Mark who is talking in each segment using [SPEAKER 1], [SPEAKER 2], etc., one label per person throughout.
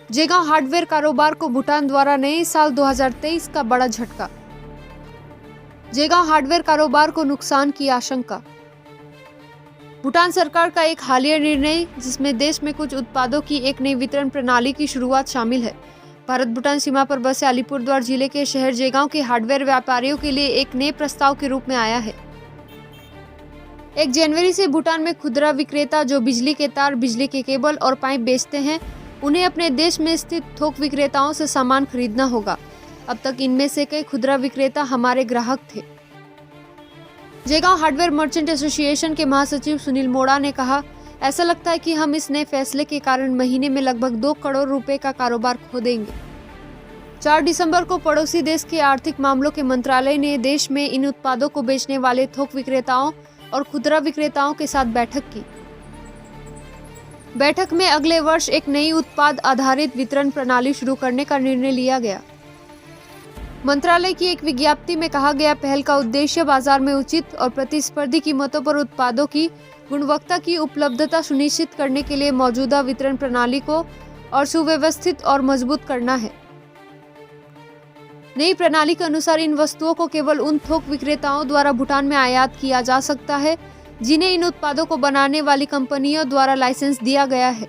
[SPEAKER 1] Jaigaon hardware कारोबार को भूटान द्वारा नए साल 2023 का बड़ा झटका। जयगांव हार्डवेयर कारोबार को नुकसान की आशंका। भूटान सरकार का एक हालिया निर्णय जिसमें देश में कुछ उत्पादों की एक नई वितरण प्रणाली की शुरुआत शामिल है। भारत भूटान सीमा पर बसे अलीपुरद्वार जिले के शहर जयगांव के हार्डवेयर व्यापारियों के लिए एक नए प्रस्ताव के रूप में आया है। 1 जनवरी से भूटान में खुदरा विक्रेता जो बिजली के तार, बिजली के केबल और पाइप बेचते हैं, उन्हें अपने देश में स्थित थोक विक्रेताओं से सामान खरीदना होगा। अब तक इनमें से कई खुदरा विक्रेता हमारे ग्राहक थे। जयगांव हार्डवेयर मर्चेंट एसोसिएशन के महासचिव सुनील मोड़ा ने कहा, ऐसा लगता है कि हम इस नए फैसले के कारण महीने में लगभग 2 करोड़ रुपए का कारोबार खो देंगे। 4 दिसंबर को पड़ोसी देश के आर्थिक मामलों के मंत्रालय ने देश में इन उत्पादों को बेचने वाले थोक विक्रेताओं और खुदरा विक्रेताओं के साथ बैठक की। बैठक में अगले वर्ष एक नई उत्पाद आधारित वितरण प्रणाली शुरू करने का निर्णय लिया गया। मंत्रालय की एक विज्ञप्ति में कहा गया, पहल का उद्देश्य बाजार में उचित और प्रतिस्पर्धी कीमतों पर उत्पादों की गुणवत्ता की उपलब्धता सुनिश्चित करने के लिए मौजूदा वितरण प्रणाली को और सुव्यवस्थित और मजबूत करना है। नई प्रणाली के अनुसार इन वस्तुओं को केवल उन थोक विक्रेताओं द्वारा भूटान में आयात किया जा सकता है जिन्हें इन उत्पादों को बनाने वाली कंपनियों द्वारा लाइसेंस दिया गया है।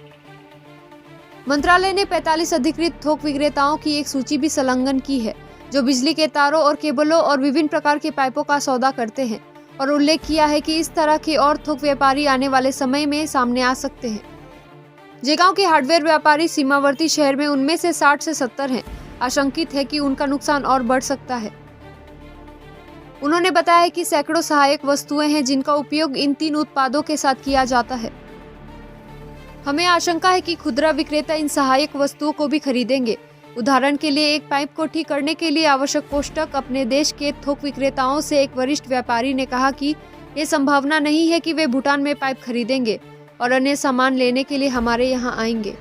[SPEAKER 1] मंत्रालय ने 45 अधिकृत थोक विक्रेताओं की एक सूची भी संलग्न की है जो बिजली के तारों और केबलों और विभिन्न प्रकार के पाइपों का सौदा करते हैं, और उल्लेख किया है कि इस तरह के और थोक व्यापारी आने वाले समय में सामने आ सकते हैं। जयगांव के हार्डवेयर व्यापारी सीमावर्ती शहर में उनमें से 60 से 70 हैं। आशंकित है कि उनका नुकसान और बढ़ सकता है। उन्होंने बताया कि सैकड़ों सहायक वस्तुएं हैं जिनका उपयोग इन 3 उत्पादों के साथ किया जाता है। हमें आशंका है कि खुदरा विक्रेता इन सहायक वस्तुओं को भी खरीदेंगे। उदाहरण के लिए एक पाइप को ठीक करने के लिए आवश्यक कोष्ठक अपने देश के थोक विक्रेताओं से एक वरिष्ठ व्यापारी ने कहा कि यह संभावना नहीं है कि वे भूटान में पाइप खरीदेंगे और अन्य सामान लेने के लिए हमारे यहाँ आएंगे।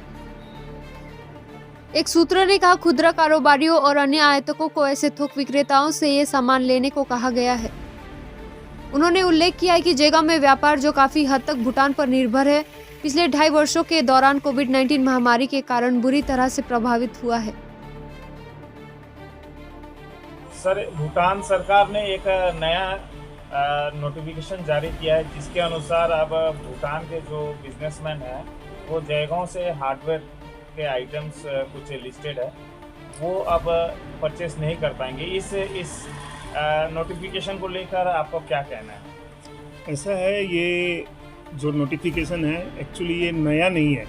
[SPEAKER 1] एक सूत्र ने कहा, खुदरा कारोबारियों और अन्य आयातकों को ऐसे थोक विक्रेताओं से ये सामान लेने को कहा गया है। उन्होंने उल्लेख किया है कि जयगांव में व्यापार जो काफी हद तक भूटान पर निर्भर है, पिछले 2.5 वर्षों के दौरान कोविड-19 महामारी के कारण बुरी तरह से प्रभावित हुआ है।
[SPEAKER 2] सर, भूटान सरकार ने एक नया नोटिफिकेशन जारी किया है जिसके अनुसार अब भूटान के जो बिजनेसमैन हैं वो जयगांव से हार्डवेयर के आइटम्स कुछ लिस्टेड है वो अब परचेस नहीं कर पाएंगे। इस नोटिफिकेशन को लेकर आपको क्या कहना है?
[SPEAKER 3] ऐसा है, ये जो नोटिफिकेशन है एक्चुअली ये नया नहीं है,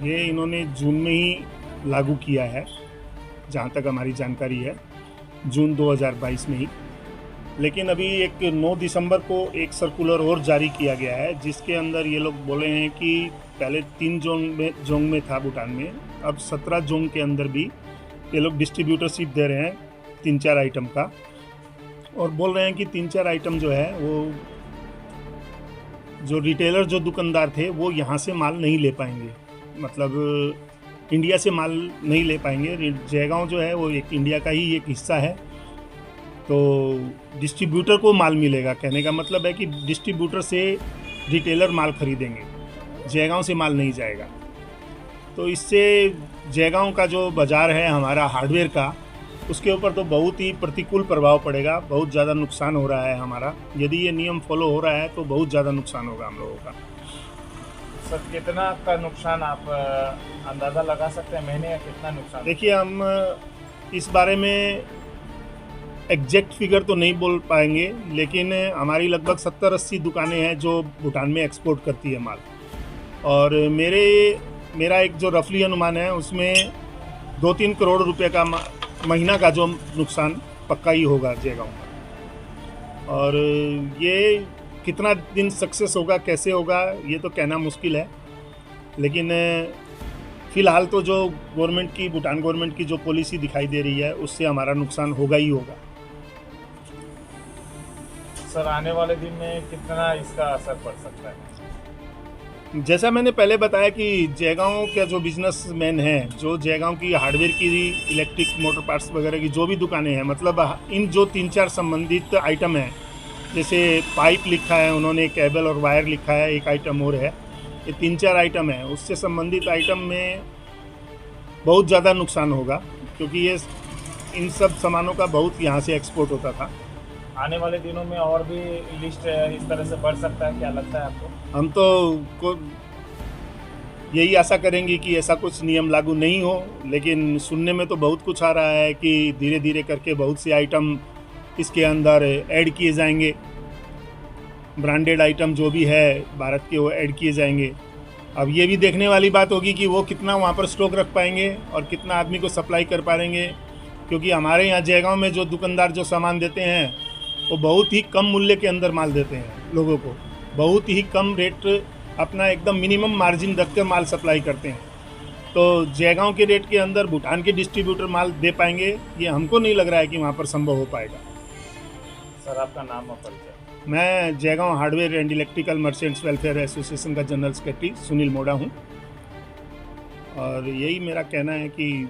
[SPEAKER 3] ये इन्होंने जून में ही लागू किया है, जहाँ तक हमारी जानकारी है, जून 2022 में ही। लेकिन अभी एक 9 दिसंबर को एक सर्कुलर और जारी किया गया है जिसके अंदर ये लोग बोले हैं कि पहले 3 जोन में था भूटान में, अब 17 जोन के अंदर भी ये लोग डिस्ट्रीब्यूटरशिप दे रहे हैं 3-4 आइटम का, और बोल रहे हैं कि 3-4 आइटम जो है वो जो रिटेलर जो दुकानदार थे वो यहाँ से माल नहीं ले पाएंगे, मतलब इंडिया से माल नहीं ले पाएंगे। जयगांव जो है वो एक इंडिया का ही एक हिस्सा है, तो डिस्ट्रीब्यूटर को माल मिलेगा। कहने का मतलब है कि डिस्ट्रीब्यूटर से रिटेलर माल खरीदेंगे, जयगांव से माल नहीं जाएगा। तो इससे जयगांव का जो बाज़ार है हमारा हार्डवेयर का, उसके ऊपर तो बहुत ही प्रतिकूल प्रभाव पड़ेगा, बहुत ज़्यादा नुकसान हो रहा है हमारा। यदि ये नियम फॉलो हो रहा है तो बहुत ज़्यादा नुकसान होगा हम लोगों का।
[SPEAKER 2] सर, कितना का नुकसान आप अंदाज़ा लगा सकते हैं महीने, या कितना नुकसान?
[SPEAKER 3] देखिए, हम इस बारे में एग्जैक्ट फिगर तो नहीं बोल पाएंगे, लेकिन हमारी लगभग 70-80 दुकानें हैं जो भूटान में एक्सपोर्ट करती है माल, और मेरा एक जो रफली अनुमान है उसमें 2-3 करोड़ रुपए का महीना का जो नुकसान पक्का ही होगा जयगांव का। और ये कितना दिन सक्सेस होगा, कैसे होगा, ये तो कहना मुश्किल है, लेकिन फ़िलहाल तो जो गवर्नमेंट की, भूटान गवर्नमेंट की जो पॉलिसी दिखाई दे रही है उससे हमारा नुकसान होगा ही होगा।
[SPEAKER 2] सर, आने वाले दिन में कितना इसका असर पड़ सकता है?
[SPEAKER 3] जैसा मैंने पहले बताया कि जयगांव का जो बिजनेसमैन हैं, जो जयगांव की हार्डवेयर की, इलेक्ट्रिक मोटर पार्ट्स वगैरह की जो भी दुकानें हैं, मतलब इन जो 3-4 संबंधित आइटम हैं, जैसे पाइप लिखा है उन्होंने, केबल और वायर लिखा है, एक आइटम और है, ये 3-4 आइटम है, उससे संबंधित आइटम में बहुत ज़्यादा नुकसान होगा, क्योंकि ये इन सब सामानों का बहुत यहाँ से एक्सपोर्ट होता था।
[SPEAKER 2] आने वाले दिनों में और भी लिस्ट इस तरह से बढ़ सकता है, क्या लगता है आपको?
[SPEAKER 3] हम तो यही आशा करेंगे कि ऐसा कुछ नियम लागू नहीं हो, लेकिन सुनने में तो बहुत कुछ आ रहा है कि धीरे धीरे करके बहुत से आइटम इसके अंदर ऐड किए जाएंगे, ब्रांडेड आइटम जो भी है भारत के वो ऐड किए जाएंगे। अब ये भी देखने वाली बात होगी कि वो कितना वहाँ पर स्टॉक रख पाएंगे और कितना आदमी को सप्लाई कर पाएंगे, क्योंकि हमारे यहाँ जयगांव में जो दुकानदार जो सामान देते हैं वो बहुत ही कम मूल्य के अंदर माल देते हैं लोगों को, बहुत ही कम रेट, अपना एकदम मिनिमम मार्जिन रख कर माल सप्लाई करते हैं। तो जयगांव के रेट के अंदर भूटान के डिस्ट्रीब्यूटर माल दे पाएंगे, ये हमको नहीं लग रहा है कि वहाँ पर संभव हो पाएगा।
[SPEAKER 2] सर आपका नाम और परिचय?
[SPEAKER 3] मैं Jaigaon hardware and electrical merchants welfare association का जनरल सेक्रेटरी सुनील मोड़ा हूँ, और यही मेरा कहना है कि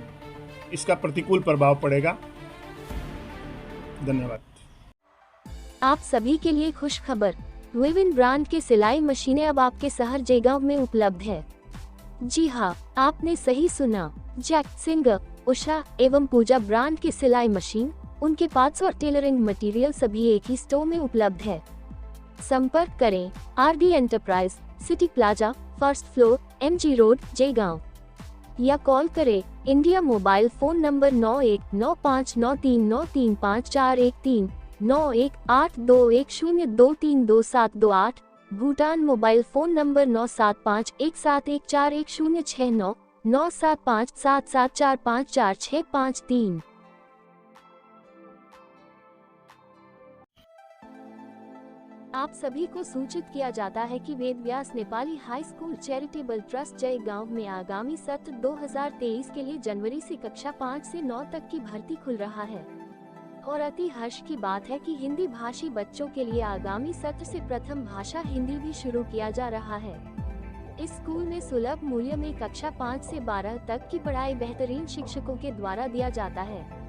[SPEAKER 3] इसका प्रतिकूल प्रभाव पड़ेगा। धन्यवाद।
[SPEAKER 4] आप सभी के लिए खुश खबर, विविन ब्रांड के सिलाई मशीनें अब आपके शहर जयगांव में उपलब्ध है। जी हाँ, आपने सही सुना, जैक, सिंगर, उषा एवं पूजा ब्रांड की सिलाई मशीन, उनके पार्ट्स और टेलरिंग मटेरियल सभी एक ही स्टोर में उपलब्ध है। संपर्क करें RD enterprise, city plaza, first floor, MG road, Jaigaon, या कॉल करें India mobile phone number 919593935413, 918210232728, Bhutan mobile phone number 9751714109, 975774544653। आप सभी को सूचित किया जाता है कि Ved Vyas Nepali high school charitable trust Jaigaon में आगामी सत्र 2023 के लिए जनवरी से कक्षा 5 से 9 तक की भर्ती खुल रहा है। और अति हर्ष की बात है कि हिंदी भाषी बच्चों के लिए आगामी सत्र से प्रथम भाषा हिंदी भी शुरू किया जा रहा है। इस स्कूल में सुलभ मूल्य में कक्षा 5 से 12 तक की पढ़ाई बेहतरीन शिक्षकों के द्वारा दिया जाता है।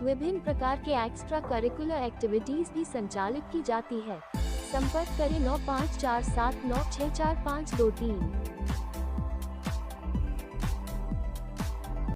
[SPEAKER 4] विभिन्न प्रकार के एक्स्ट्रा करिकुलर एक्टिविटीज भी संचालित की जाती है। संपर्क करें 9547964523।